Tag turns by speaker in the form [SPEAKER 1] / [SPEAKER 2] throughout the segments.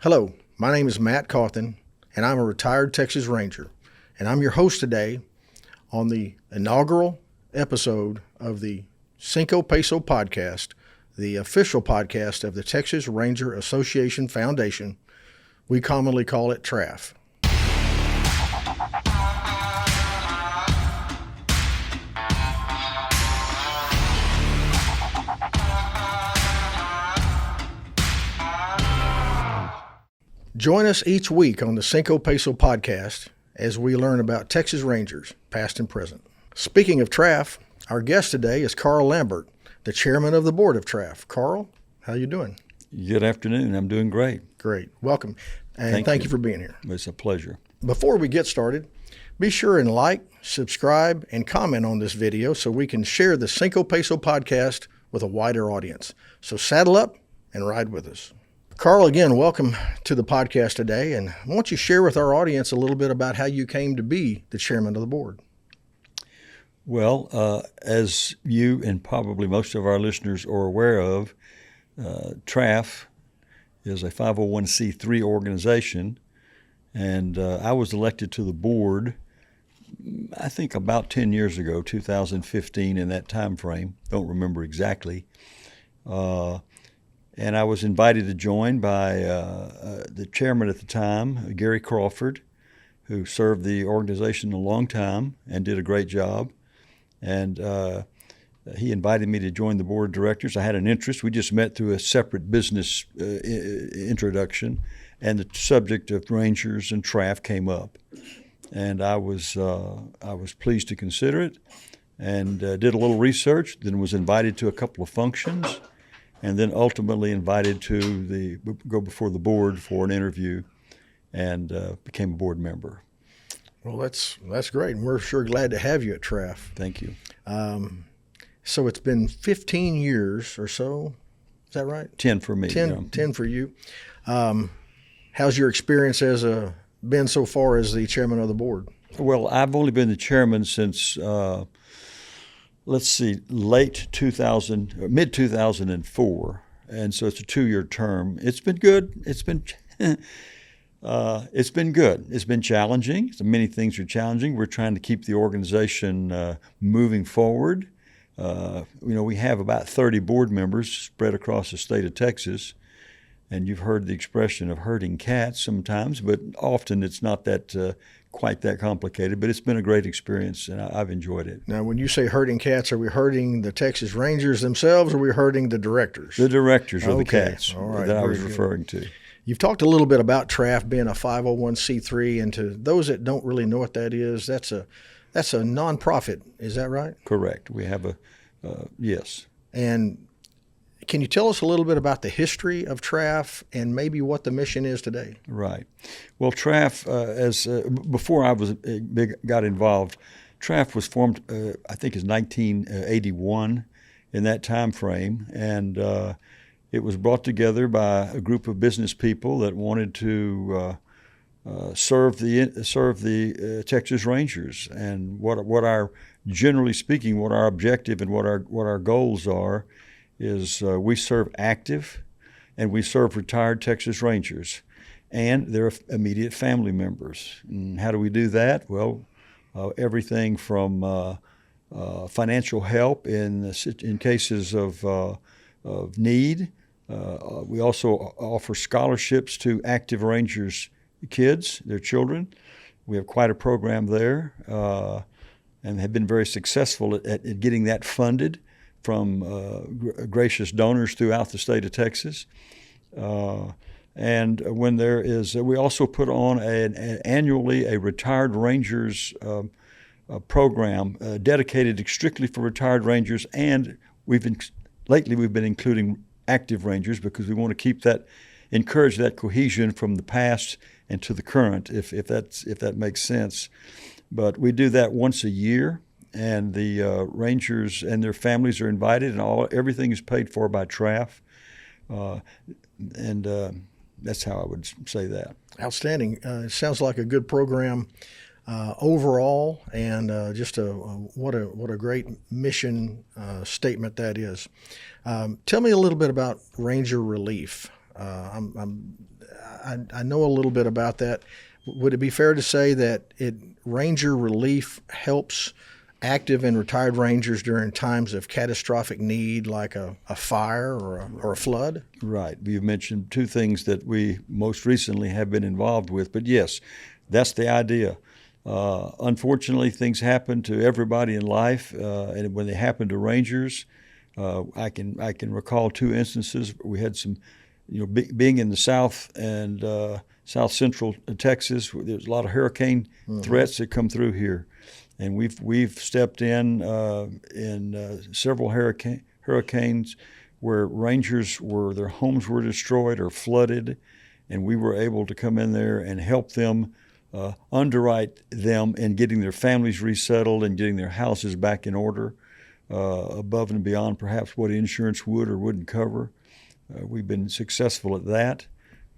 [SPEAKER 1] Hello, my name is Matt Cawthon, and I'm a retired Texas Ranger, and I'm your host today on the inaugural episode of the Cinco Peso podcast, the official podcast of the Texas Ranger Association Foundation. We commonly call it TRAF. Join us each week on the Cinco Peso podcast as we learn about Texas Rangers, past and present. Speaking of TRAF, our guest today is Carl Lambert, the chairman of the board of TRAF. Carl, how you doing?
[SPEAKER 2] Good afternoon. I'm doing great.
[SPEAKER 1] Great. Welcome. And thank you for being here.
[SPEAKER 2] It's a pleasure.
[SPEAKER 1] Before we get started, be sure and like, subscribe, and comment on this video so we can share the Cinco Peso podcast with a wider audience. So saddle up and ride with us. Carl, again, welcome to the podcast today, and why don't you share with our audience a little bit about how you came to be the chairman of the board?
[SPEAKER 2] Well, as you and probably most of our listeners are aware of, TRAF is a 501c3 organization, and I was elected to the board, I think about 10 years ago, 2015, in that time frame. Don't remember exactly. And I was invited to join by the chairman at the time, Gary Crawford, who served the organization a long time and did a great job. And he invited me to join the board of directors. I had an interest. We just met through a separate business introduction, and the subject of Rangers and TRAF came up. And I was pleased to consider it, and did a little research, then was invited to a couple of functions, and then ultimately invited to go before the board for an interview, and became a board member.
[SPEAKER 1] Well, that's great, and we're sure glad to have you at TRAF.
[SPEAKER 2] Thank you.
[SPEAKER 1] So it's been 15 years or so, is that right?
[SPEAKER 2] 10 for me.
[SPEAKER 1] 10 for you. How's your experience been so far as the chairman of the board?
[SPEAKER 2] Well, I've only been the chairman since mid 2004, and so it's a 2-year term. It's been good. It's been good. It's been challenging. So many things are challenging. We're trying to keep the organization moving forward. We have about 30 board members spread across the state of Texas, and you've heard the expression of herding cats sometimes, but often it's not that quite that complicated, but it's been a great experience, and I've enjoyed it.
[SPEAKER 1] Now, when you say herding cats, are we herding the Texas Rangers themselves, or are we herding the directors?
[SPEAKER 2] The directors are the cats
[SPEAKER 1] right,
[SPEAKER 2] that I was referring to.
[SPEAKER 1] You've talked a little bit about TRAF being a 501c3, and to those that don't really know what that is, that's a nonprofit. Is that right?
[SPEAKER 2] Correct. We have yes. And
[SPEAKER 1] can you tell us a little bit about the history of TRAF and maybe what the mission is today?
[SPEAKER 2] Right. Well, TRAF, before I got involved, TRAF was formed, I think, in 1981, in that time frame, and it was brought together by a group of business people that wanted to serve the Texas Rangers, and generally speaking, what our objective and what our goals are. Is we serve active and we serve retired Texas Rangers and their immediate family members. And how do we do that? Well, everything from financial help in cases of need. We also offer scholarships to active Rangers' kids, their children. We have quite a program there and have been very successful at getting that funded from gracious donors throughout the state of Texas. And when there is, we also put on annually a retired Rangers program dedicated strictly for retired Rangers, and lately we've been including active Rangers because we want to encourage that cohesion from the past and to the current, if that makes sense. But we do that once a year. And the Rangers and their families are invited, and everything is paid for by TRAF, and that's how I would say that.
[SPEAKER 1] Outstanding. It sounds like a good program overall, and what a great mission statement that is. Tell me a little bit about Ranger Relief. I know a little bit about that. Would it be fair to say that Ranger Relief helps active and retired Rangers during times of catastrophic need, like a fire or a flood?
[SPEAKER 2] Right. You've mentioned two things that we most recently have been involved with, but yes, that's the idea. Unfortunately, things happen to everybody in life, and when they happen to Rangers, I can recall two instances. We had some, being in the South and South Central Texas, there's a lot of hurricane threats that come through here, and we've stepped in several hurricanes where Rangers their homes were destroyed or flooded, and we were able to come in there and help them. Underwrite them in getting their families resettled and getting their houses back in order, above and beyond perhaps what insurance would or wouldn't cover. We've been successful at that.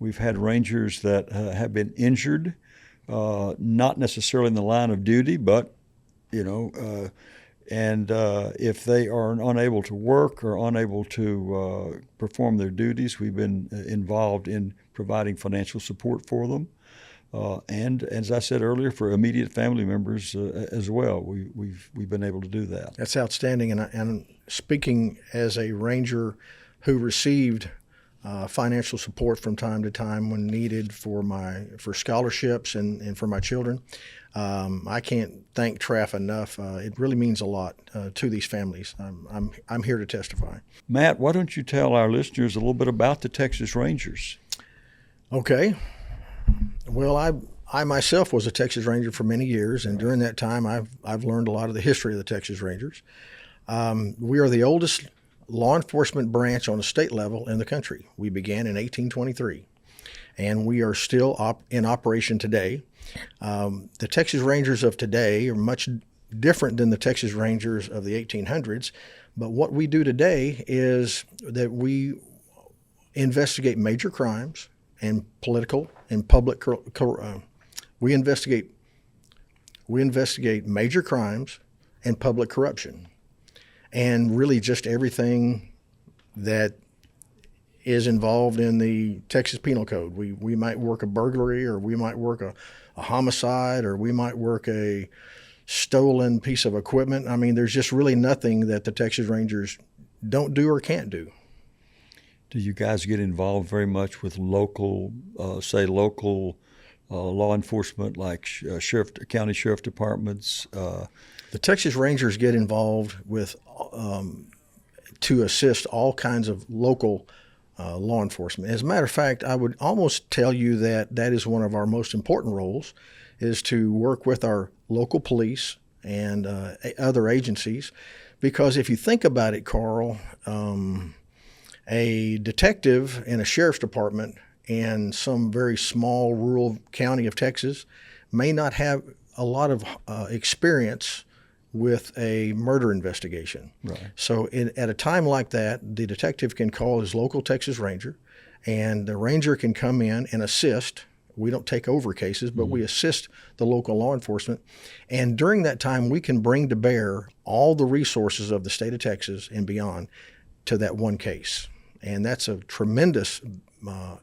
[SPEAKER 2] We've had Rangers that have been injured, not necessarily in the line of duty, but and if they are unable to work or unable to perform their duties, we've been involved in providing financial support for them. And as I said earlier, for immediate family members as well, we've been able to do that.
[SPEAKER 1] That's outstanding. And speaking as a Ranger who received financial support from time to time when needed for scholarships and for my children, I can't thank TRAF enough. It really means a lot to these families. I'm here to testify.
[SPEAKER 2] Matt, why don't you tell our listeners a little bit about the Texas Rangers?
[SPEAKER 1] Okay. Well, I myself was a Texas Ranger for many years, and during that time, I've learned a lot of the history of the Texas Rangers. We are the oldest law enforcement branch on a state level in the country. We began in 1823, and we are still in operation today. The Texas Rangers of today are much different than the Texas Rangers of the 1800s, but what we do today is that we investigate major crimes and political and public. We investigate major crimes and public corruption, and really just everything that is involved in the Texas Penal Code. We might work a burglary, or we might work a homicide, or we might work a stolen piece of equipment. I mean, there's just really nothing that the Texas Rangers don't do or can't do.
[SPEAKER 2] Do you guys get involved very much with local law enforcement, like county sheriff departments?
[SPEAKER 1] The Texas Rangers get involved with to assist all kinds of local law enforcement. As a matter of fact, I would almost tell you that is one of our most important roles, is to work with our local police and other agencies. Because if you think about it, Carl, a detective in a sheriff's department in some very small rural county of Texas may not have a lot of experience with a murder investigation.
[SPEAKER 2] Right.
[SPEAKER 1] So at a time like that, the detective can call his local Texas Ranger, and the Ranger can come in and assist. We don't take over cases, but we assist the local law enforcement. And during that time, we can bring to bear all the resources of the state of Texas and beyond to that one case. And that's a tremendous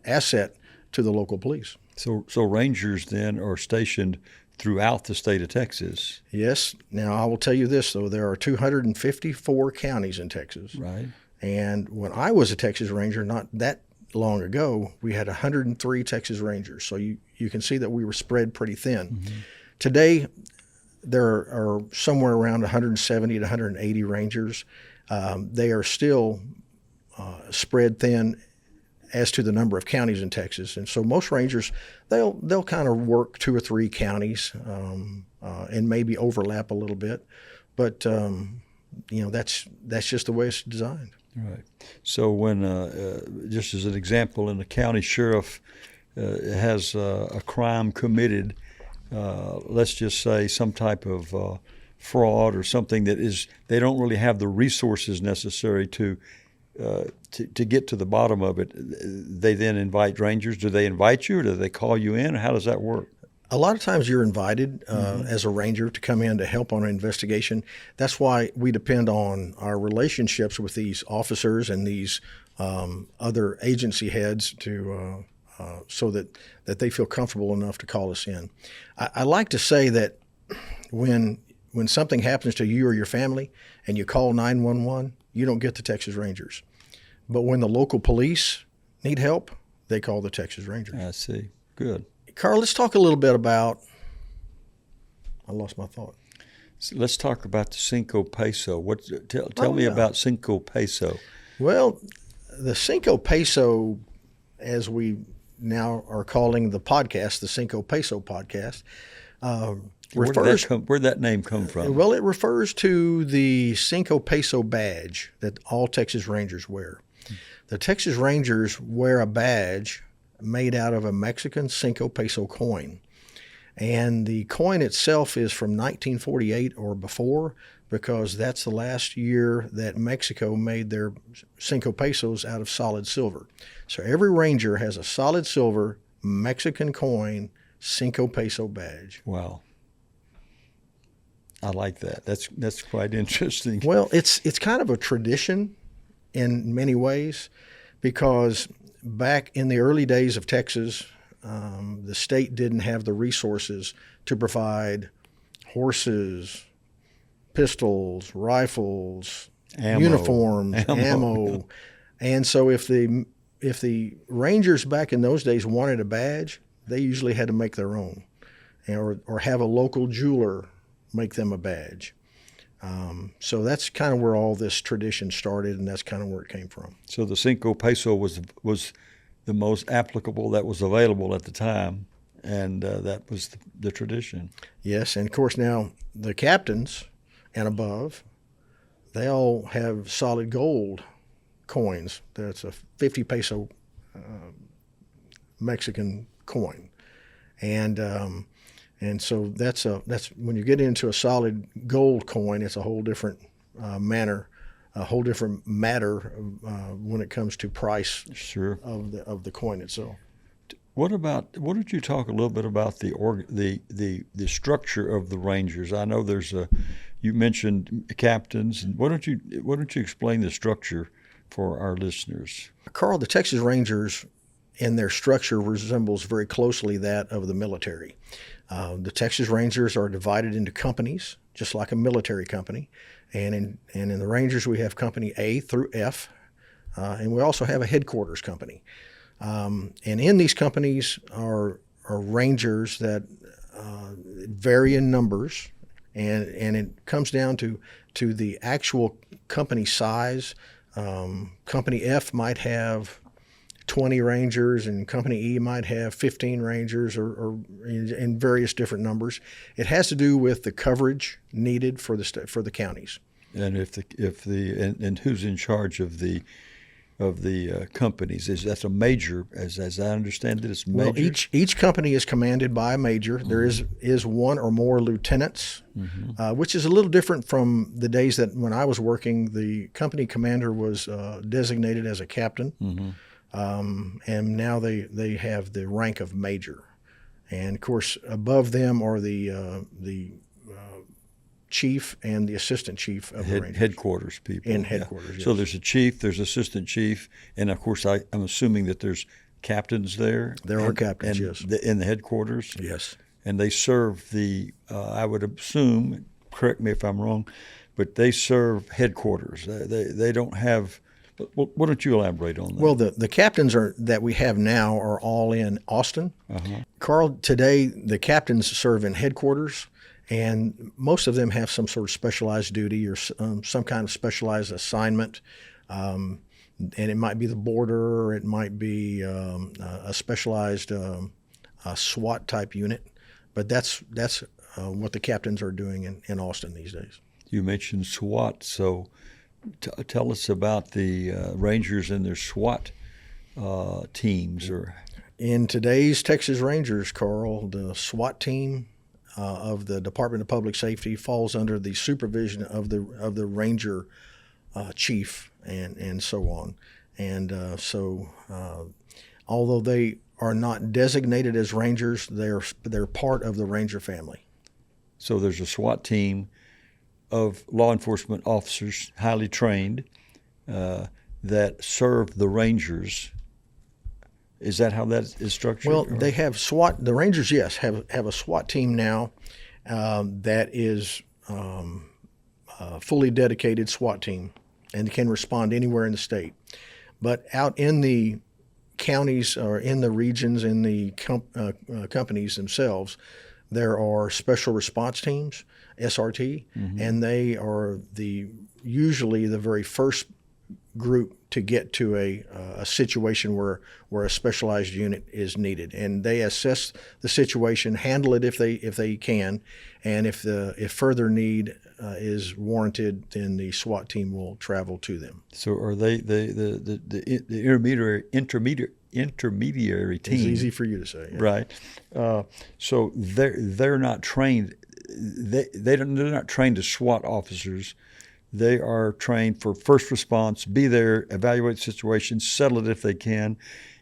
[SPEAKER 1] asset to the local police.
[SPEAKER 2] So Rangers then are stationed throughout the state of Texas.
[SPEAKER 1] Yes. Now, I will tell you this, though. There are 254 counties in Texas.
[SPEAKER 2] Right.
[SPEAKER 1] And when I was a Texas Ranger, not that long ago, we had 103 Texas Rangers. So you can see that we were spread pretty thin. Mm-hmm. Today, there are somewhere around 170 to 180 Rangers. They are still spread thin as to the number of counties in Texas, and so most Rangers they'll kind of work 2 or 3 counties and maybe overlap a little bit, but that's just the way it's designed.
[SPEAKER 2] Right. So when just as an example, in the county sheriff has a crime committed, let's just say some type of fraud or something that is they don't really have the resources necessary to get to the bottom of it, they then invite Rangers. Do they invite you, or do they call you in, or how does that work?
[SPEAKER 1] A lot of times you're invited as a Ranger to come in to help on an investigation. That's why we depend on our relationships with these officers and these other agency heads to so that they feel comfortable enough to call us in. I like to say that when something happens to you or your family and you call 911, you don't get the Texas Rangers. But when the local police need help, they call the Texas Rangers.
[SPEAKER 2] I see. Good.
[SPEAKER 1] Carl, let's talk a little bit about, I lost my thought.
[SPEAKER 2] So let's talk about the Cinco Peso. Tell me about Cinco Peso.
[SPEAKER 1] Well, the Cinco Peso, as we now are calling the podcast, the Cinco Peso podcast,
[SPEAKER 2] where'd that name come from?
[SPEAKER 1] Well, it refers to the Cinco Peso badge that all Texas Rangers wear. The Texas Rangers wear a badge made out of a Mexican Cinco Peso coin. And the coin itself is from 1948 or before, because that's the last year that Mexico made their Cinco Pesos out of solid silver. So every Ranger has a solid silver Mexican coin Cinco Peso badge.
[SPEAKER 2] Wow. I like that. That's quite interesting.
[SPEAKER 1] Well, it's kind of a tradition in many ways, because back in the early days of Texas, the state didn't have the resources to provide horses, pistols, rifles, uniforms, ammo. And so if the Rangers back in those days wanted a badge, they usually had to make their own, or have a local jeweler make them a badge. So that's kind of where all this tradition started, and that's kind of where it came from.
[SPEAKER 2] So the Cinco Peso was the most applicable that was available at the time, and that was the tradition.
[SPEAKER 1] Yes, and of course now the captains and above, they all have solid gold coins. That's a 50 peso Mexican coin, and so that's when you get into a solid gold coin, it's a whole different matter when it comes to price. Sure. of the coin itself.
[SPEAKER 2] What did you talk a little bit about the structure of the Rangers? I know you mentioned captains, and why don't you explain the structure for our listeners?
[SPEAKER 1] Carl, the Texas Rangers in their structure resembles very closely that of the military. The Texas Rangers are divided into companies, just like a military company. And in the Rangers, we have Company A through F, and we also have a headquarters company. And in these companies are Rangers that vary in numbers, and it comes down to the actual company size. Company F might have 20 Rangers, and Company E might have 15 Rangers, or in various different numbers. It has to do with the coverage needed for the counties.
[SPEAKER 2] And and who's in charge of the companies? Is that a major? As I understand it, it's major.
[SPEAKER 1] Well, each company is commanded by a major. Mm-hmm. There is one or more lieutenants, mm-hmm. Which is a little different from the days that when I was working, the company commander was designated as a captain. Mm-hmm. And now they have the rank of major, and of course above them are the chief and the assistant chief of the Rangers.
[SPEAKER 2] Headquarters people.
[SPEAKER 1] In headquarters, yes.
[SPEAKER 2] So there's a chief, there's assistant chief, and of course I'm assuming that there's captains there.
[SPEAKER 1] There are captains, yes.
[SPEAKER 2] In the headquarters?
[SPEAKER 1] Yes.
[SPEAKER 2] And they serve I would assume, correct me if I'm wrong, but they serve headquarters. They don't have. Why don't you elaborate on that?
[SPEAKER 1] Well, the captains that we have now are all in Austin. Uh-huh. Carl, today the captains serve in headquarters, and most of them have some sort of specialized duty or some kind of specialized assignment. And it might be the border, or it might be a specialized SWAT type unit. But that's what the captains are doing in Austin these days.
[SPEAKER 2] You mentioned SWAT, so tell us about the Rangers and their SWAT teams.
[SPEAKER 1] In today's Texas Rangers, Carl, the SWAT team of the Department of Public Safety falls under the supervision of the Ranger chief and so on. And so although they are not designated as Rangers, they're part of the Ranger family.
[SPEAKER 2] So there's a SWAT team of law enforcement officers, highly trained. that serve the Rangers. Is that how that is structured?
[SPEAKER 1] Well, they have SWAT. The Rangers, yes, have a SWAT team now that is a fully dedicated SWAT team and can respond anywhere in the state. But out in the counties or in the regions, in the companies themselves, there are special response teams, SRT, and they are usually the very first group to get to a situation where a specialized unit is needed, and they assess the situation, handle it if they can, and if further need is warranted, then the SWAT team will travel to them.
[SPEAKER 2] So are they the intermediary team?
[SPEAKER 1] It's easy for you to say, yeah.
[SPEAKER 2] Right? So they're not trained. They're not trained as SWAT officers. They are trained for first response, be there, evaluate the situation, settle it if they can.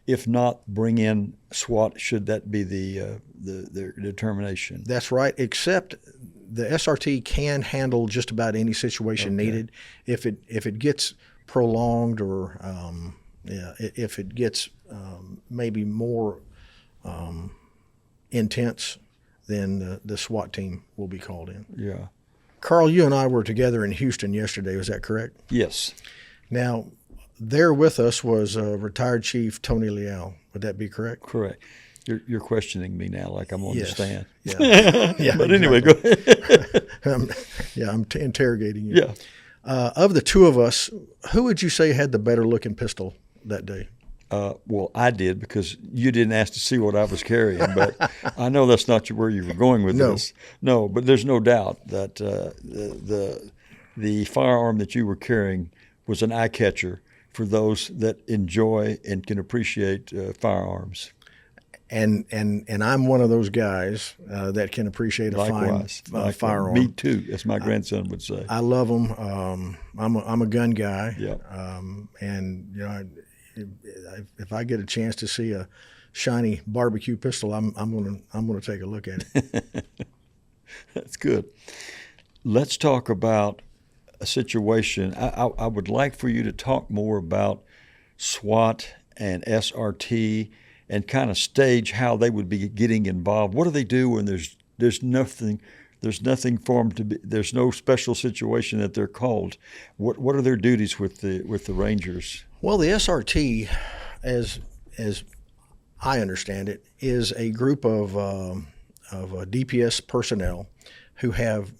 [SPEAKER 2] If not, bring in SWAT should that be their determination.
[SPEAKER 1] That's right, except the SRT can handle just about any situation needed. If it gets prolonged or if it gets maybe more intense, then the SWAT team will be called in.
[SPEAKER 2] Yeah.
[SPEAKER 1] Carl, you and I were together in Houston yesterday. Was that correct?
[SPEAKER 2] Yes.
[SPEAKER 1] Now, there with us was retired Chief Tony Leal. Would that be correct?
[SPEAKER 2] Correct. You're questioning me now, like I'm on the stand.
[SPEAKER 1] Yeah. Yeah.
[SPEAKER 2] But anyway, go ahead.
[SPEAKER 1] I'm interrogating you.
[SPEAKER 2] Yeah.
[SPEAKER 1] Of the two of us, who would you say had the better looking pistol that day?
[SPEAKER 2] Well, I did because you didn't ask to see what I was carrying, but I know that's not where you were going with this. No, but there's no doubt that the firearm that you were carrying was an eye catcher for those that enjoy and can appreciate firearms.
[SPEAKER 1] And I'm one of those guys that can appreciate a
[SPEAKER 2] Likewise.
[SPEAKER 1] fine firearm.
[SPEAKER 2] Me too, as my grandson would say.
[SPEAKER 1] I love them. I'm a gun guy.
[SPEAKER 2] Yeah.
[SPEAKER 1] And you know, if I get a chance to see a shiny barbecue pistol, I'm gonna take a look at it.
[SPEAKER 2] That's good. Let's talk about a situation. I would like for you to talk more about SWAT and SRT and kind of stage how they would be getting involved. What do they do when there's nothing for them to be? There's no special situation that they're called. What are their duties with the Rangers?
[SPEAKER 1] Well, the SRT, as I understand it, is a group of DPS personnel who have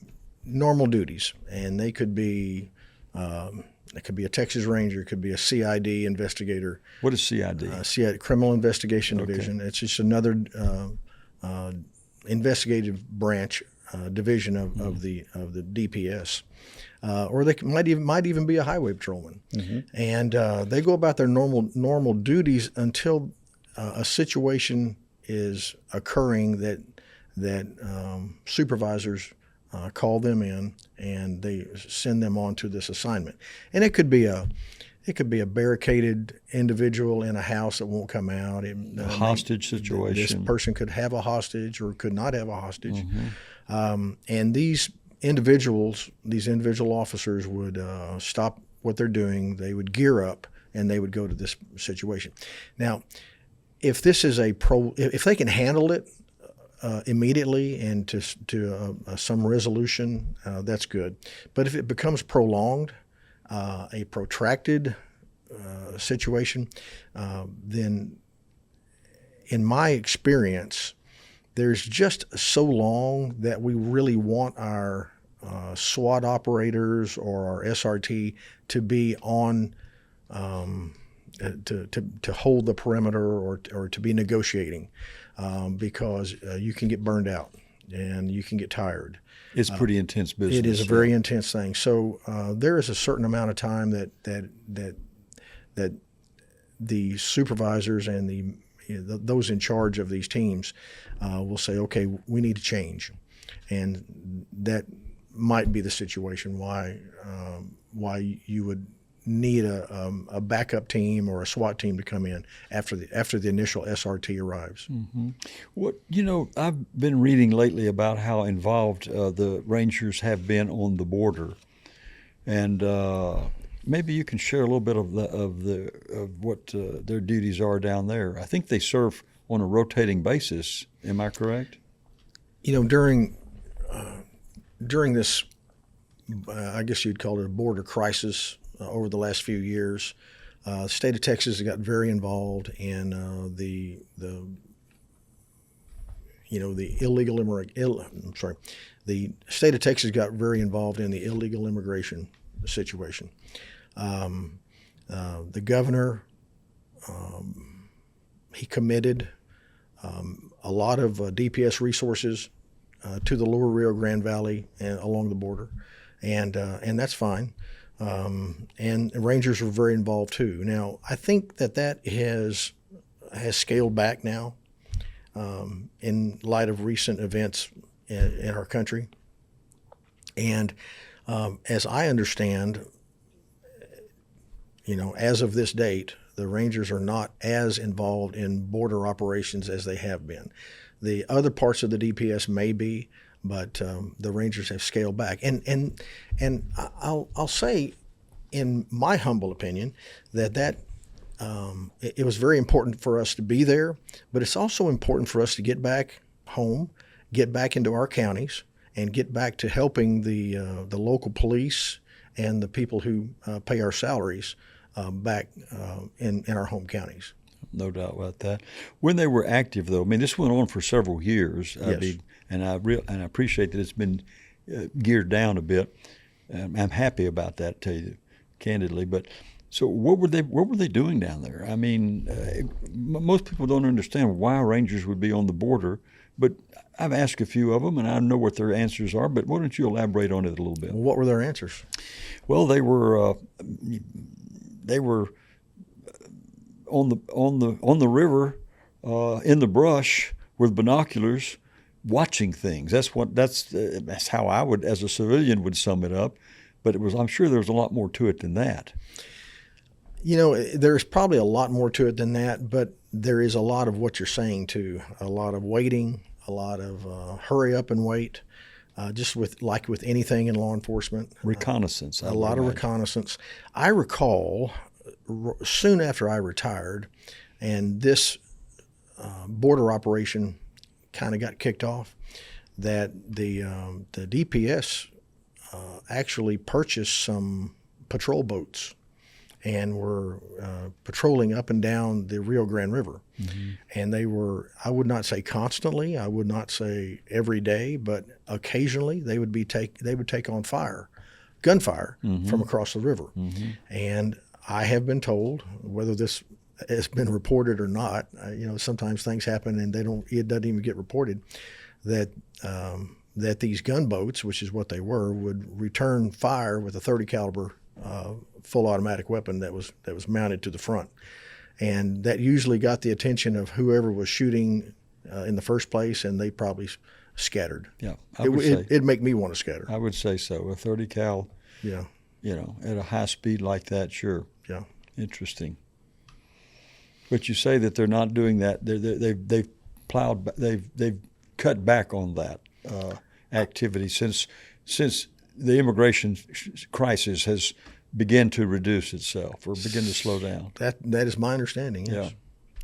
[SPEAKER 1] normal duties, and they could be it could be a Texas Ranger, it could be a CID investigator.
[SPEAKER 2] What is CID?
[SPEAKER 1] CID, Criminal Investigation Division. It's just another investigative branch division of the DPS. Or they might even be a highway patrolman, and they go about their normal duties until a situation is occurring that supervisors call them in, and they send them on to this assignment. And it could be a barricaded individual in a house that won't come out. A
[SPEAKER 2] hostage situation.
[SPEAKER 1] This person could have a hostage or could not have a hostage, and these individual officers would stop what they're doing. They would gear up and they would go to this situation. Now, if this is if they can handle it immediately and to some resolution, that's good. But if it becomes prolonged, a protracted situation, then in my experience, there's just so long that we really want our SWAT operators or our SRT to be on to hold the perimeter or to be negotiating, because you can get burned out and you can get tired.
[SPEAKER 2] It's pretty intense business.
[SPEAKER 1] It is a very intense thing. So there is a certain amount of time that the supervisors and those in charge of these teams will say, okay, we need to change, and that might be the situation why you would need a backup team or a SWAT team to come in after the initial SRT arrives.
[SPEAKER 2] I've been reading lately about how involved the Rangers have been on the border, and maybe you can share a little bit of what their duties are down there. I think they serve on a rotating basis. Am I correct?
[SPEAKER 1] During this, I guess you'd call it a border crisis over the last few years, the state of Texas got very involved in the state of Texas got very involved in the illegal immigration situation. The governor, he committed a lot of DPS resources to the lower Rio Grande Valley and along the border, and that's fine. And Rangers were very involved too. Now, I think that has scaled back now in light of recent events in our country. And as I understand, as of this date, the Rangers are not as involved in border operations as they have been. The other parts of the DPS may be, but the Rangers have scaled back. And I'll say, in my humble opinion, that it was very important for us to be there, but it's also important for us to get back home, get back into our counties, and get back to helping the local police and the people who pay our salaries back in our home counties.
[SPEAKER 2] No doubt about that. When they were active, though, I mean, this went on for several years.
[SPEAKER 1] Yes.
[SPEAKER 2] And I appreciate that it's been geared down a bit. I'm happy about that, to tell you candidly. But so, what were they doing down there? I mean, most people don't understand why Rangers would be on the border. But I've asked a few of them, and I know what their answers are. But why don't you elaborate on it a little bit?
[SPEAKER 1] What were their answers?
[SPEAKER 2] Well, they were on the river, in the brush with binoculars, watching things. That's how I would, as a civilian, would sum it up. But I'm sure there was a lot more to it than that.
[SPEAKER 1] There's probably a lot more to it than that, but there is a lot of what you're saying too. A lot of waiting, a lot of hurry up and wait. Just with anything in law enforcement.
[SPEAKER 2] Reconnaissance.
[SPEAKER 1] A lot of reconnaissance. I recall soon after I retired, and this border operation kind of got kicked off, that the DPS actually purchased some patrol boats and were patrolling up and down the Rio Grande River. Mm-hmm. And they were, I would not say constantly, I would not say every day, but occasionally they would take on gunfire mm-hmm. from across the river. Mm-hmm. And I have been told, whether this has been reported or not, sometimes things happen and it doesn't even get reported, that these gunboats, which is what they were, would return fire with a .30 caliber full automatic weapon that was mounted to the front, and that usually got the attention of whoever was shooting in the first place, and they probably scattered.
[SPEAKER 2] Yeah,
[SPEAKER 1] it'd make me want to scatter.
[SPEAKER 2] I would say so. A .30 cal.
[SPEAKER 1] Yeah.
[SPEAKER 2] At a high speed like that, sure.
[SPEAKER 1] Yeah.
[SPEAKER 2] Interesting. But you say that they're not doing that. They've cut back on that activity since the immigration crisis has begun to reduce itself or begin to slow down.
[SPEAKER 1] That is my understanding. Yes.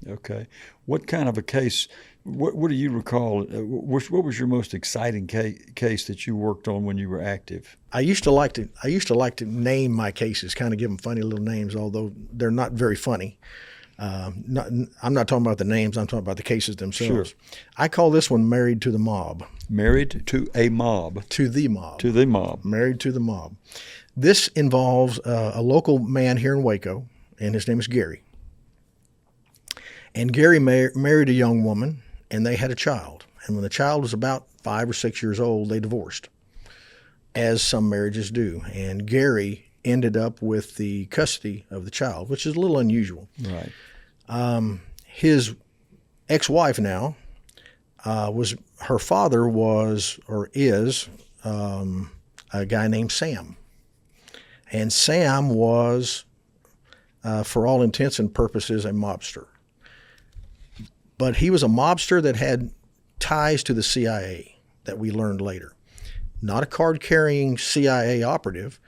[SPEAKER 2] Yeah. Okay. What kind of a case? What do you recall? What was your most exciting case that you worked on when you were active?
[SPEAKER 1] I used to like to name my cases, kind of give them funny little names, although they're not very funny. I'm not talking about the names. I'm talking about the cases themselves. Sure. I call this one "Married to the Mob."
[SPEAKER 2] Married to a mob.
[SPEAKER 1] To the mob.
[SPEAKER 2] To the mob.
[SPEAKER 1] Married to the mob. This involves a local man here in Waco, and his name is Gary. And Gary married a young woman, and they had a child. And when the child was about 5 or 6 years old, they divorced, as some marriages do. And Gary ended up with the custody of the child, which is a little unusual.
[SPEAKER 2] Right.
[SPEAKER 1] His ex-wife now her father was or is a guy named Sam. And Sam was, for all intents and purposes, a mobster. But he was a mobster that had ties to the CIA that we learned later. Not a card-carrying CIA operative,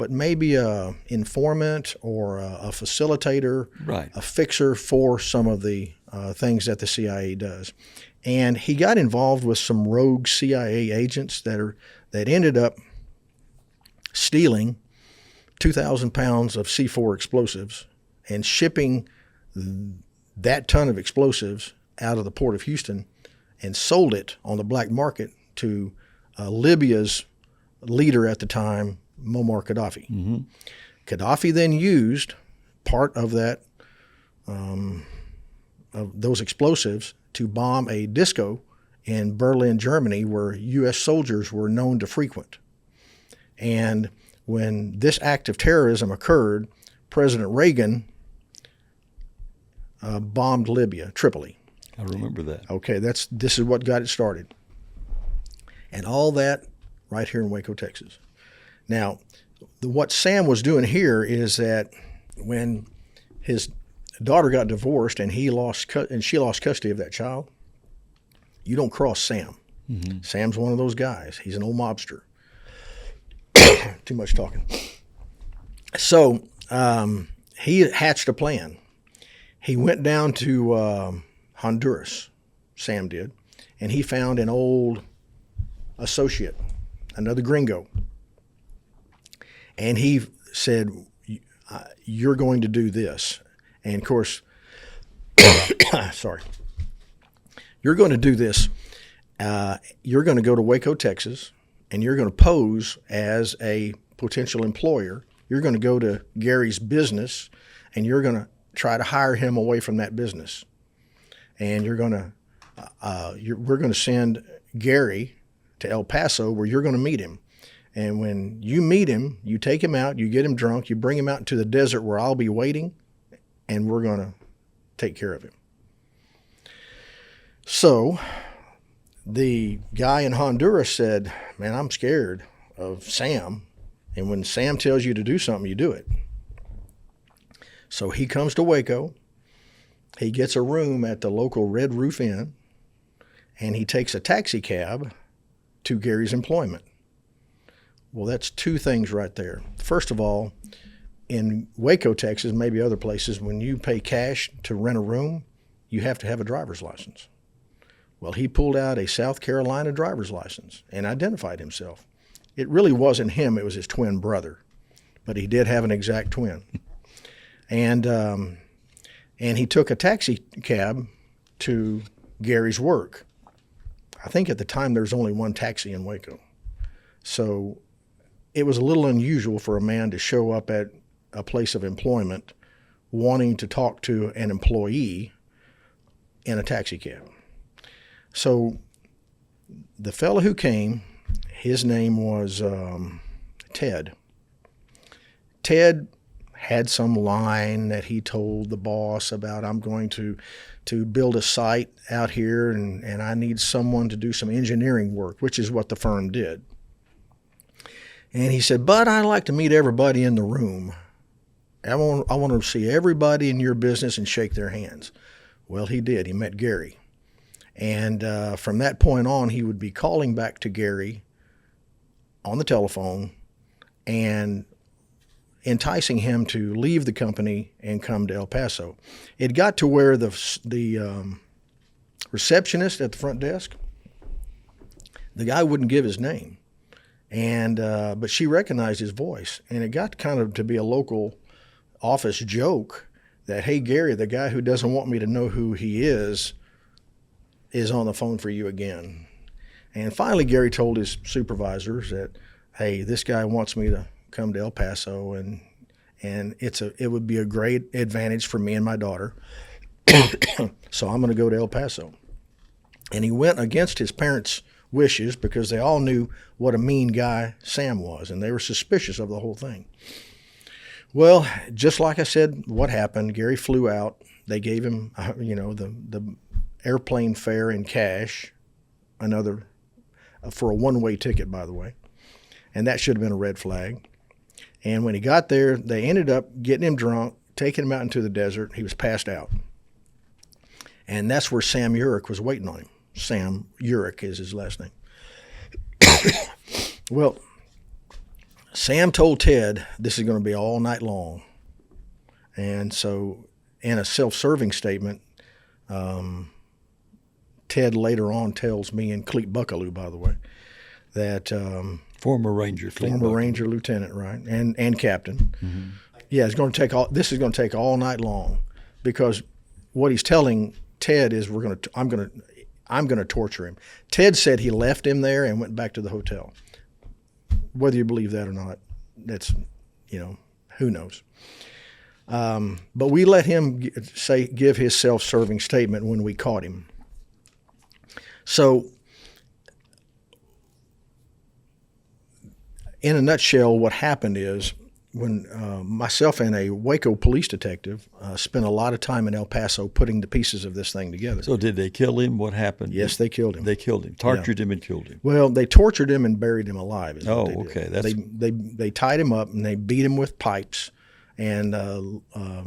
[SPEAKER 1] but maybe a informant or a facilitator,
[SPEAKER 2] Right.
[SPEAKER 1] a fixer for some of the things that the CIA does. And he got involved with some rogue CIA agents that ended up stealing 2,000 pounds of C4 explosives and shipping that ton of explosives out of the port of Houston and sold it on the black market to Libya's leader at the time, Muammar Gaddafi.
[SPEAKER 2] Mm-hmm.
[SPEAKER 1] Gaddafi then used part of that of those explosives to bomb a disco in Berlin, Germany, where U.S. soldiers were known to frequent. And when this act of terrorism occurred, President Reagan bombed Libya, Tripoli.
[SPEAKER 2] I remember that.
[SPEAKER 1] Okay, this is what got it started. And all that right here in Waco, Texas. Now, what Sam was doing here is that when his daughter got divorced and she lost custody of that child, you don't cross Sam. Mm-hmm. Sam's one of those guys. He's an old mobster. Too much talking. So he hatched a plan. He went down to Honduras, Sam did, and he found an old associate, another gringo. And he said, you're going to do this. And of course, sorry, you're going to do this. You're going to go to Waco, Texas, and you're going to pose as a potential employer. You're going to go to Gary's business, and you're going to try to hire him away from that business. And we're going to send Gary to El Paso, where you're going to meet him. And when you meet him, you take him out, you get him drunk, you bring him out into the desert where I'll be waiting, and we're going to take care of him. So the guy in Honduras said, man, I'm scared of Sam. And when Sam tells you to do something, you do it. So he comes to Waco. He gets a room at the local Red Roof Inn, and he takes a taxi cab to Gary's employment. Well, that's two things right there. First of all, in Waco, Texas, maybe other places, when you pay cash to rent a room, you have to have a driver's license. Well, he pulled out a South Carolina driver's license and identified himself. It really wasn't him, it was his twin brother, but he did have an exact twin. And he took a taxi cab to Gary's work. I think at the time there was only one taxi in Waco. So it was a little unusual for a man to show up at a place of employment wanting to talk to an employee in a taxi cab. So the fellow who came, his name was Ted. Ted had some line that he told the boss about, I'm going to build a site out here and I need someone to do some engineering work, which is what the firm did. And he said, but I'd like to meet everybody in the room. I want to see everybody in your business and shake their hands. Well, he did. He met Gary. And from that point on, he would be calling back to Gary on the telephone and enticing him to leave the company and come to El Paso. It got to where the receptionist at the front desk, the guy wouldn't give his name. And but she recognized his voice, and it got kind of to be a local office joke that, hey, Gary, the guy who doesn't want me to know who he is on the phone for you again. And finally, Gary told his supervisors that, hey, this guy wants me to come to El Paso, and it would be a great advantage for me and my daughter. So I'm going to go to El Paso. And he went against his parents' wishes because they all knew what a mean guy Sam was, and they were suspicious of the whole thing. Well, just like I said, what happened, Gary flew out. They gave him, the airplane fare in cash, another, for a one-way ticket, by the way, and that should have been a red flag. And when he got there, they ended up getting him drunk, taking him out into the desert. He was passed out. And that's where Sam Urich was waiting on him. Sam Urich is his last name. Well, Sam told Ted this is going to be all night long. And so in a self-serving statement, Ted later on tells me, and Cleet Buckaloo, by the way, that
[SPEAKER 2] Former Ranger.
[SPEAKER 1] Ranger lieutenant, right, and captain. Mm-hmm. Yeah, it's going to take all. This is going to take all night long, because what he's telling Ted is I'm going to torture him. Ted said he left him there and went back to the hotel. Whether you believe that or not, that's, who knows. But we let him give his self-serving statement when we caught him. So, in a nutshell, what happened is when myself and a Waco police detective spent a lot of time in El Paso putting the pieces of this thing together.
[SPEAKER 2] So did they kill him? What happened?
[SPEAKER 1] Yes, they killed him.
[SPEAKER 2] They killed him, tortured him, and killed him.
[SPEAKER 1] Well, they tortured him and buried him alive.
[SPEAKER 2] Okay.
[SPEAKER 1] They tied him up and they beat him with pipes and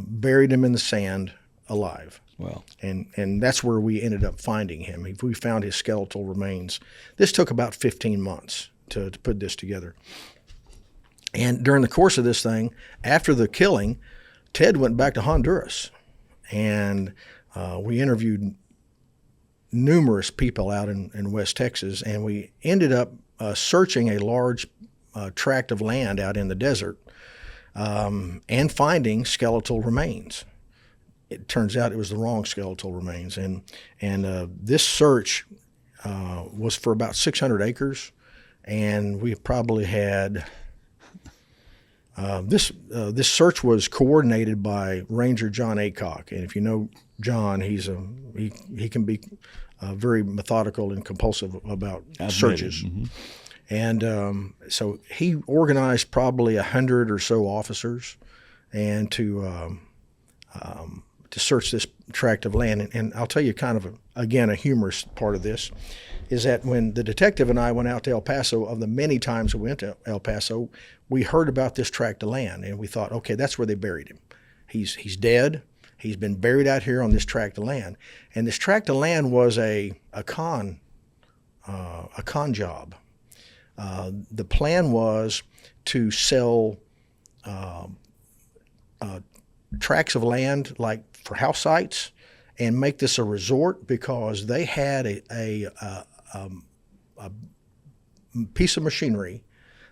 [SPEAKER 1] buried him in the sand alive.
[SPEAKER 2] Wow.
[SPEAKER 1] And that's where we ended up finding him. We found his skeletal remains. This took about 15 months to put this together. And during the course of this thing, after the killing, Ted went back to Honduras, and we interviewed numerous people out in West Texas, and we ended up searching a large tract of land out in the desert and finding skeletal remains. It turns out it was the wrong skeletal remains, and this search was for about 600 acres, and we probably had. This search was coordinated by Ranger John Aycock, and if you know John, he can be very methodical and compulsive about searches. Mm-hmm. And so he organized probably 100 or so officers, and to search this tract of land. And I'll tell you kind of a humorous part of this is that when the detective and I went out to El Paso, of the many times we went to El Paso, we heard about this tract of land, and we thought, okay, that's where they buried him. He's dead. He's been buried out here on this tract of land, and this tract of land was a con job. The plan was to sell tracts of land like for house sites and make this a resort, because they had a piece of machinery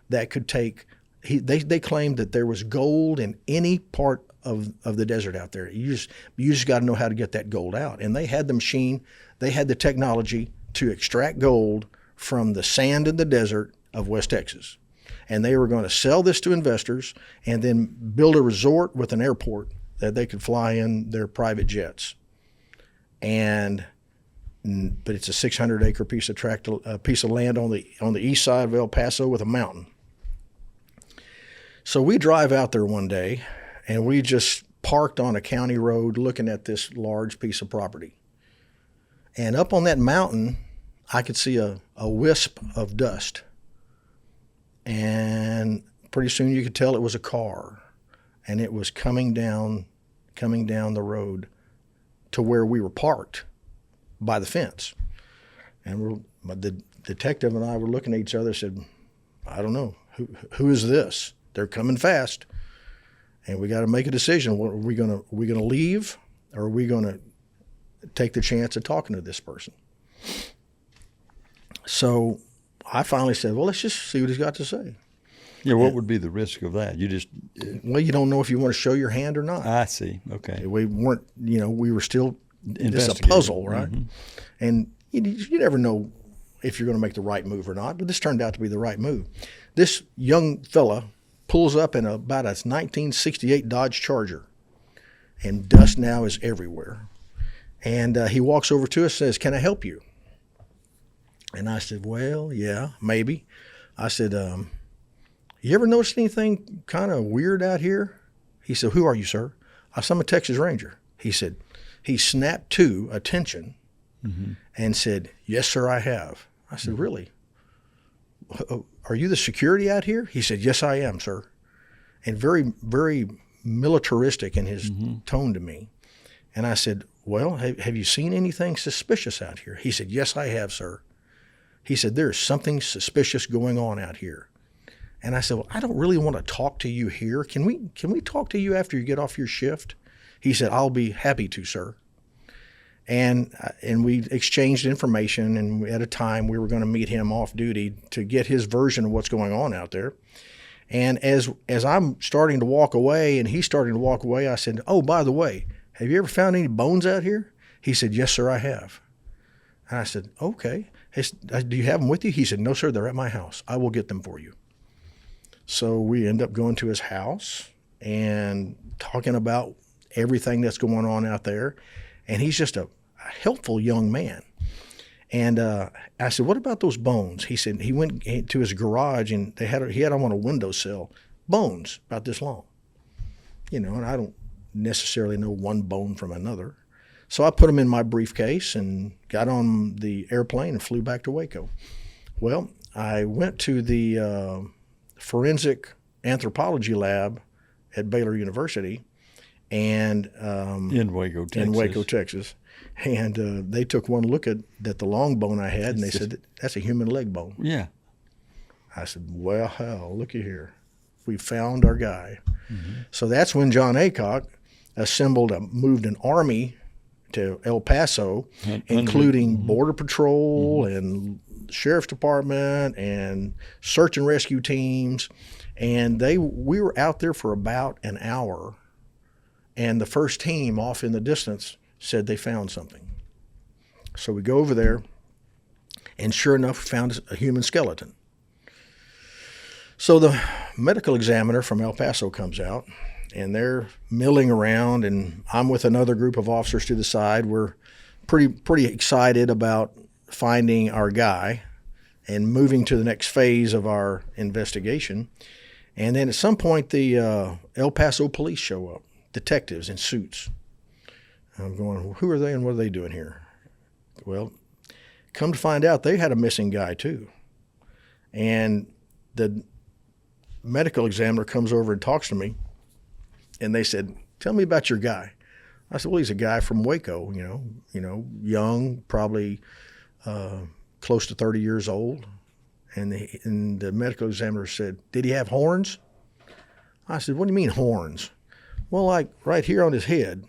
[SPEAKER 1] that could take. They claimed that there was gold in any part of the desert out there. You just got to know how to get that gold out. And they had the machine, they had the technology to extract gold from the sand in the desert of West Texas. And they were going to sell this to investors and then build a resort with an airport that they could fly in their private jets. But it's a 600-acre piece of land on the east side of El Paso with a mountain. So we drive out there one day, and we just parked on a county road looking at this large piece of property. And up on that mountain, I could see a wisp of dust. And pretty soon you could tell it was a car, and it was coming down the road to where we were parked by the fence. And the detective and I were looking at each other and said, I don't know, who is this? They're coming fast, and we got to make a decision. Are we gonna leave, or are we gonna take the chance of talking to this person? So I finally said, well, let's just see what he's got to say.
[SPEAKER 2] Yeah, what would be the risk of that?
[SPEAKER 1] Well, you don't know if you want to show your hand or not.
[SPEAKER 2] I see. Okay.
[SPEAKER 1] We weren't, we were still, it's a puzzle, right? Mm-hmm. And you never know if you're going to make the right move or not, but this turned out to be the right move. This young fella pulls up in about a 1968 Dodge Charger, and dust now is everywhere. And he walks over to us and says, can I help you? And I said, well, yeah, maybe. I said, you ever noticed anything kind of weird out here? He said, who are you, sir? I said, I'm a Texas Ranger. He said, he snapped to attention and said, yes, sir, I have. I said, really? Are you the security out here? He said, yes, I am, sir. And very, very militaristic in his tone to me. And I said, well, have you seen anything suspicious out here? He said, yes, I have, sir. He said, there's something suspicious going on out here. And I said, well, I don't really want to talk to you here. Can we talk to you after you get off your shift? He said, I'll be happy to, sir. And we exchanged information, and at a time we were going to meet him off duty to get his version of what's going on out there. And as I'm starting to walk away and he's starting to walk away, I said, oh, by the way, have you ever found any bones out here? He said, yes, sir, I have. And I said, okay. Do you have them with you? He said, no, sir, they're at my house. I will get them for you. So we end up going to his house and talking about everything that's going on out there. And he's just a helpful young man. And I said, what about those bones? He said he went to his garage and he had them on a windowsill, bones about this long. And I don't necessarily know one bone from another. So I put them in my briefcase and got on the airplane and flew back to Waco. Well, I went to the forensic anthropology lab at Baylor University and
[SPEAKER 2] in Waco, Texas.
[SPEAKER 1] And they took one look at the long bone I had, and they said, that's a human leg bone.
[SPEAKER 2] Yeah.
[SPEAKER 1] I said, well, hell, looky here. We found our guy. Mm-hmm. So that's when John Aycock moved an army to El Paso, including Border Patrol and Sheriff's Department and search and rescue teams. And we were out there for about an hour, and the first team off in the distance said they found something. So we go over there, and sure enough, found a human skeleton. So the medical examiner from El Paso comes out, and they're milling around, and I'm with another group of officers to the side. We're pretty excited about finding our guy and moving to the next phase of our investigation. And then at some point, the El Paso police show up, detectives in suits. I'm going, who are they and what are they doing here? Well, come to find out, they had a missing guy too. And the medical examiner comes over and talks to me, and they said, tell me about your guy. I said, well, he's a guy from Waco, young, probably close to 30 years old. And the medical examiner said, did he have horns? I said, what do you mean horns? Well, like right here on his head,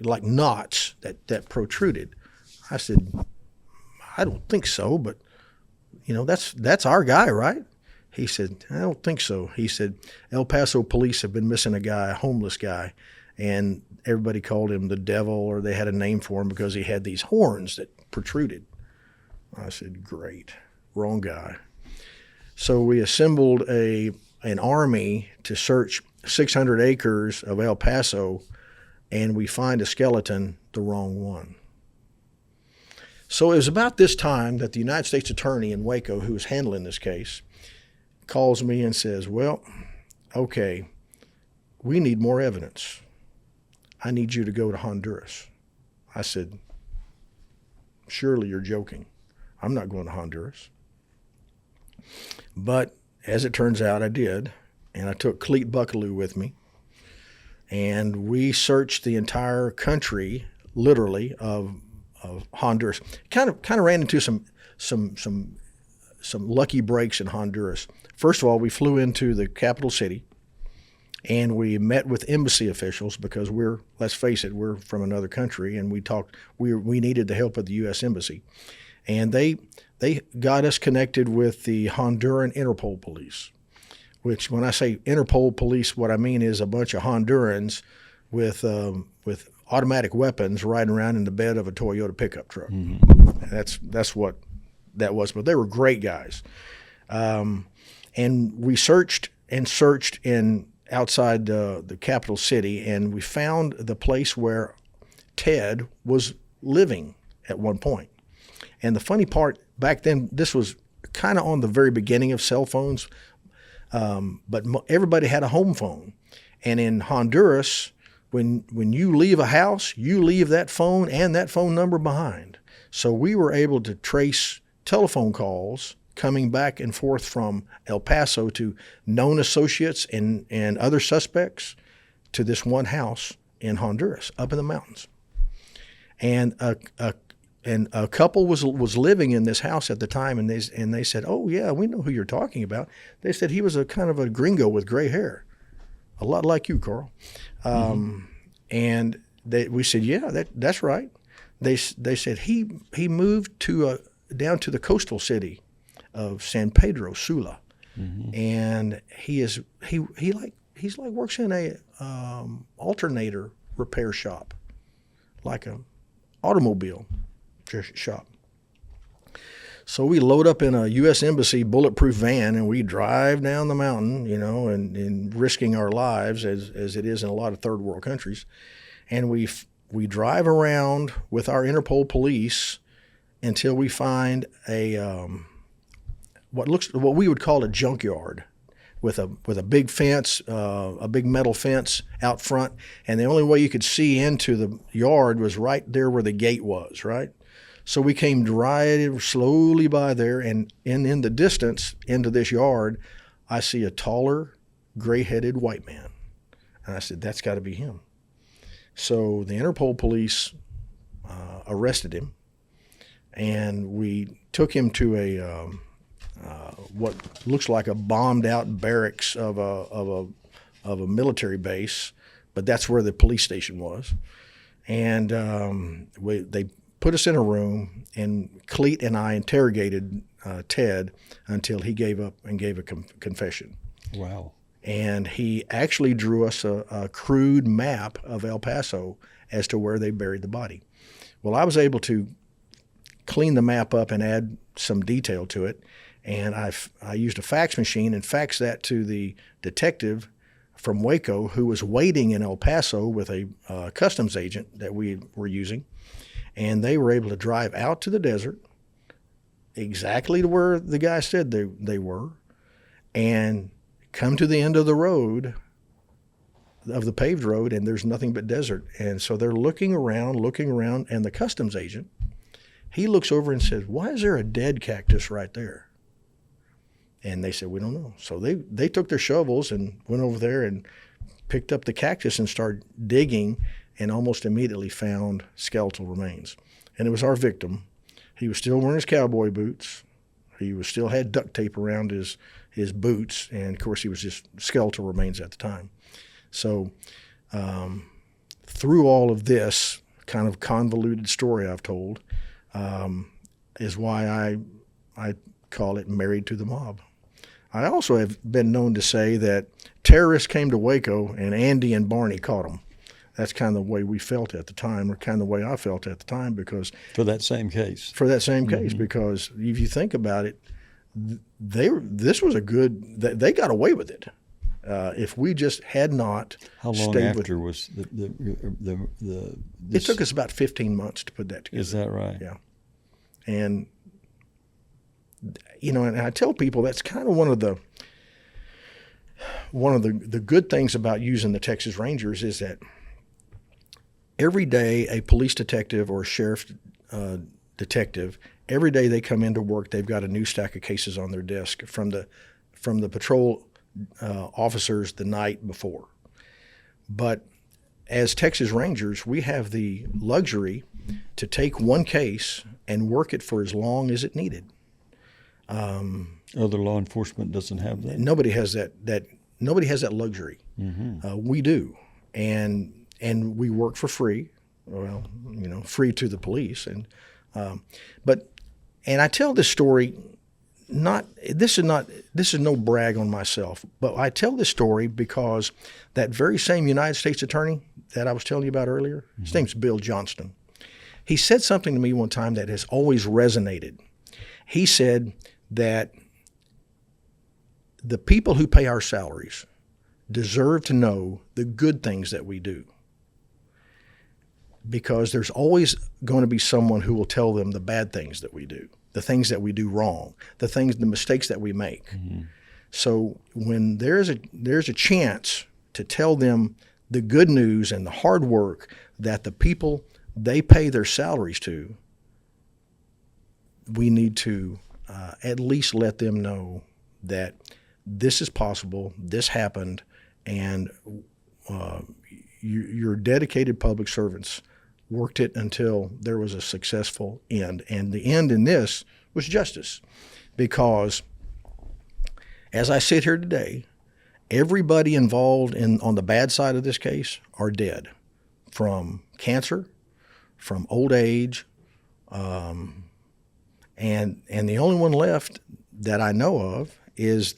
[SPEAKER 1] like knots that protruded. I said, I don't think so, but that's our guy, right? He said, I don't think so. He said, El Paso police have been missing a homeless guy, and everybody called him the devil, or they had a name for him because he had these horns that protruded. I said, great, wrong guy. So we assembled an army to search 600 acres of El Paso, and we find a skeleton, the wrong one. So it was about this time that the United States Attorney in Waco, who was handling this case, calls me and says, well, okay, we need more evidence. I need you to go to Honduras. I said, surely you're joking. I'm not going to Honduras. But as it turns out, I did, and I took Cleet Buckaloo with me, and we searched the entire country, literally, of Honduras. Kind of ran into some lucky breaks in Honduras. First of all, we flew into the capital city, and we met with embassy officials because let's face it, we're from another country, and we needed the help of the U.S. Embassy. And they got us connected with the Honduran Interpol police, which when I say Interpol police, what I mean is a bunch of Hondurans with automatic weapons riding around in the bed of a Toyota pickup truck. Mm-hmm. That's what that was. But they were great guys. And we searched in outside the capital city, and we found the place where Ted was living at one point. And the funny part, back then, this was kind of on the very beginning of cell phones, but everybody had a home phone. And in Honduras, when you leave a house, you leave that phone and that phone number behind. So we were able to trace telephone calls coming back and forth from El Paso to known associates and other suspects to this one house in Honduras, up in the mountains. And and a couple was living in this house at the time, and they said, "Oh yeah, we know who you're talking about." They said he was a kind of a gringo with gray hair, a lot like you, Carl. And we said, "Yeah, that's right." They said he moved down to the coastal city of San Pedro Sula, and he's like works in a alternator repair shop, like a automobile shop. So we load up in a U.S. Embassy bulletproof van and we drive down the mountain, and risking our lives as it is in a lot of third world countries, and we drive around with our Interpol police until we find what we would call a junkyard, with a big fence, a big metal fence out front, and the only way you could see into the yard was right there where the gate was, right? So we came driving slowly by there, and in the distance into this yard, I see a taller, gray-headed white man. And I said, that's got to be him. So the Interpol police arrested him, and we took him to what looks like a bombed-out barracks of a military base, but that's where the police station was. And they put us in a room, and Cleet and I interrogated Ted until he gave up and gave a confession.
[SPEAKER 2] Wow.
[SPEAKER 1] And he actually drew us a crude map of El Paso as to where they buried the body. Well, I was able to clean the map up and add some detail to it, and I used a fax machine and faxed that to the detective from Waco who was waiting in El Paso with a customs agent that we were using, and they were able to drive out to the desert exactly to where the guy said they were, and come to the end of the road, of the paved road, and there's nothing but desert. And so they're looking around, and the customs agent, he looks over and says, "Why is there a dead cactus right there?" And they said, "We don't know." So they took their shovels and went over there and picked up the cactus and started digging, and almost immediately found skeletal remains. And it was our victim. He was still wearing his cowboy boots. He still had duct tape around his boots, and of course he was just skeletal remains at the time. So through all of this kind of convoluted story I've told, is why I call it Married to the Mob. I also have been known to say that terrorists came to Waco and Andy and Barney caught them. That's kind of the way we felt at the time, or kind of the way I felt at the time, because
[SPEAKER 2] for that same case,
[SPEAKER 1] because if you think about it, this was they got away with it. If we just had not
[SPEAKER 2] how long
[SPEAKER 1] stayed
[SPEAKER 2] after
[SPEAKER 1] with,
[SPEAKER 2] was the
[SPEAKER 1] it took us about 15 months to put that together.
[SPEAKER 2] Is that right?
[SPEAKER 1] Yeah. And and I tell people that's kind of one of the good things about using the Texas Rangers is that every day a police detective or a sheriff detective, every day they come into work, they've got a new stack of cases on their desk from the patrol officers the night before. But as Texas Rangers, we have the luxury to take one case and work it for as long as it needed.
[SPEAKER 2] Other law enforcement doesn't have that.
[SPEAKER 1] Nobody has that. Nobody has that luxury. We do, and we work for free. Well, free to the police, and I tell this story. This is no brag on myself, but I tell this story because that very same United States attorney that I was telling you about earlier, his name's Bill Johnston. He said something to me one time that has always resonated. He said that the people who pay our salaries deserve to know the good things that we do, because there's always going to be someone who will tell them the bad things that we do, the things that we do wrong, the mistakes that we make. So when there's a chance to tell them the good news and the hard work that the people they pay their salaries to, we need to at least let them know that this is possible, this happened, and you're dedicated public servants worked it until there was a successful end. And the end in this was justice, because as I sit here today, everybody involved on the bad side of this case are dead, from cancer, from old age, and the only one left that I know of is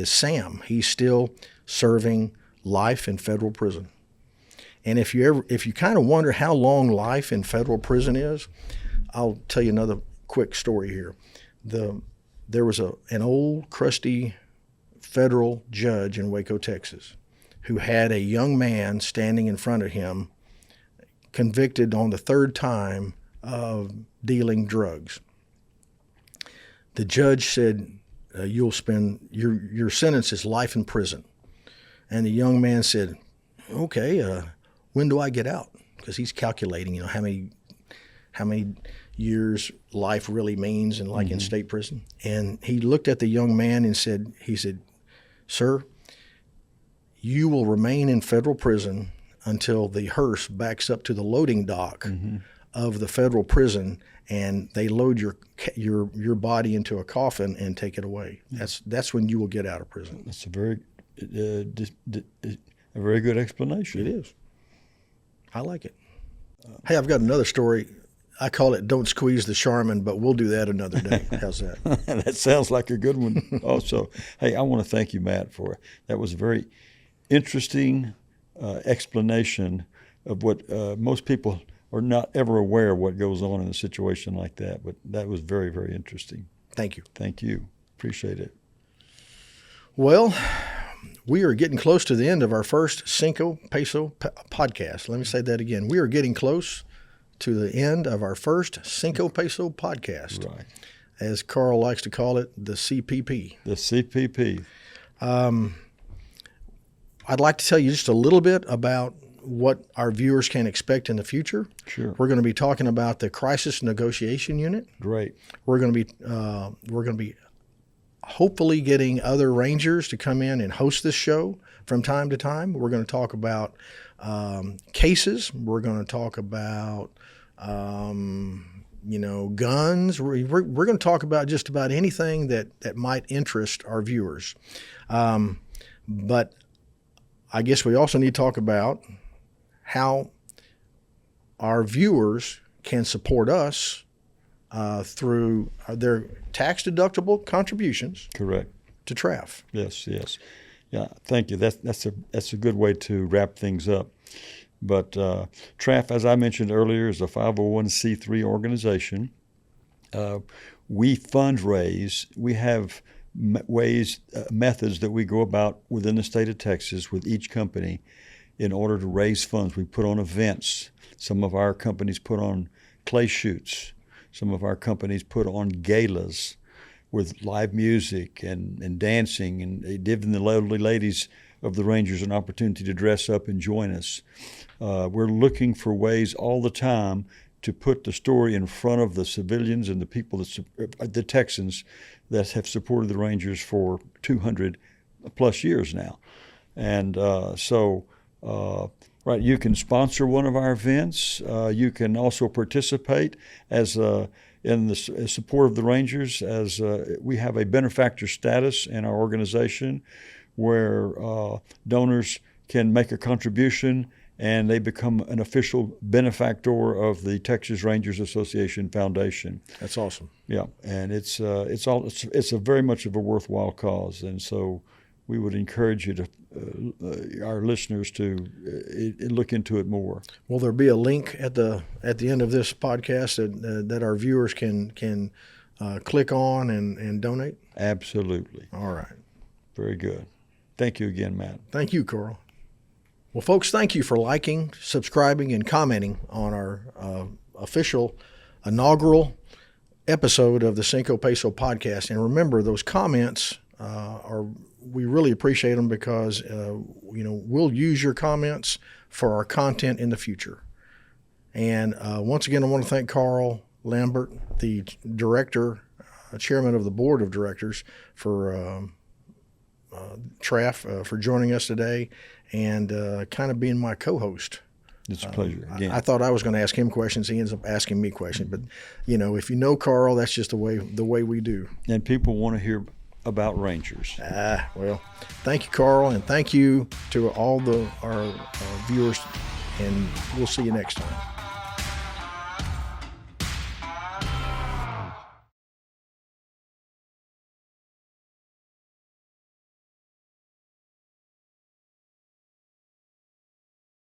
[SPEAKER 1] Sam. He's still serving life in federal prison. And if you kind of wonder how long life in federal prison is, I'll tell you another quick story here. There was an old crusty federal judge in Waco, Texas, who had a young man standing in front of him, convicted on the third time of dealing drugs. The judge said, "You'll spend your sentence is life in prison." And the young man said, "Okay, when do I get out?" Because he's calculating, how many years life really means in state prison. And he looked at the young man and said, "Sir, you will remain in federal prison until the hearse backs up to the loading dock of the federal prison, and they load your body into a coffin and take it away. That's when you will get out of prison."
[SPEAKER 2] That's a very good explanation.
[SPEAKER 1] It is. I like it. Hey, I've got another story. I call it "Don't Squeeze the Charmin," but we'll do that another day. How's that?
[SPEAKER 2] That sounds like a good one also. Hey, I want to thank you, Matt, for that was a very interesting explanation of what most people are not ever aware of what goes on in a situation like that. But that was very, very interesting.
[SPEAKER 1] Thank you.
[SPEAKER 2] Thank you. Appreciate it.
[SPEAKER 1] Well, we are getting close to the end of our first Cinco Peso podcast. Let me say that again. We are getting close to the end of our first Cinco Peso podcast.
[SPEAKER 2] Right.
[SPEAKER 1] As Carl likes to call it, the CPP.
[SPEAKER 2] The CPP.
[SPEAKER 1] I'd like to tell you just a little bit about what our viewers can expect in the future.
[SPEAKER 2] Sure.
[SPEAKER 1] We're going to be talking about the Crisis Negotiation Unit.
[SPEAKER 2] Great.
[SPEAKER 1] We're going to be hopefully getting other Rangers to come in and host this show from time to time. We're going to talk about cases. We're going to talk about guns. We're going to talk about just about anything that might interest our viewers. But I guess we also need to talk about how our viewers can support us through their tax-deductible contributions.
[SPEAKER 2] Correct.
[SPEAKER 1] To TRAF.
[SPEAKER 2] Yes. Yeah, thank you. That's a good way to wrap things up. But TRAF, as I mentioned earlier, is a 501c3 organization. We fundraise. We have methods that we go about within the state of Texas with each company in order to raise funds. We put on events. Some of our companies put on clay shoots. Some of our companies put on galas with live music and dancing, and giving the lovely ladies of the Rangers an opportunity to dress up and join us. We're looking for ways all the time to put the story in front of the civilians and the people, the Texans, that have supported the Rangers for 200 plus years now. And right, you can sponsor one of our events. You can also participate as in the support of the Rangers, as we have a benefactor status in our organization where donors can make a contribution and they become an official benefactor of the Texas Rangers Association Foundation.
[SPEAKER 1] That's awesome.
[SPEAKER 2] Yeah, and it's a very much of a worthwhile cause, and so we would encourage you to our listeners to look into it more. Will
[SPEAKER 1] there be a link at the end of this podcast that our viewers can click on and donate?
[SPEAKER 2] Absolutely.
[SPEAKER 1] All right.
[SPEAKER 2] Very good. Thank you again, Matt.
[SPEAKER 1] Thank you, Carl. Well, folks, thank you for liking, subscribing, and commenting on our official inaugural episode of the Cinco Peso podcast. And remember, those comments we really appreciate them because we'll use your comments for our content in the future. And once again, I want to thank Carl Lambert, the director, chairman of the board of directors for TRAF, for joining us today and kind of being my co-host
[SPEAKER 2] It's a pleasure. Again.
[SPEAKER 1] I thought I was going to ask him questions. He ends up asking me questions. But, you know, if you know Carl, that's just the way we do.
[SPEAKER 2] And people want to hear about Rangers.
[SPEAKER 1] Well, thank you, Carl, and thank you to all our viewers, and we'll see you next time.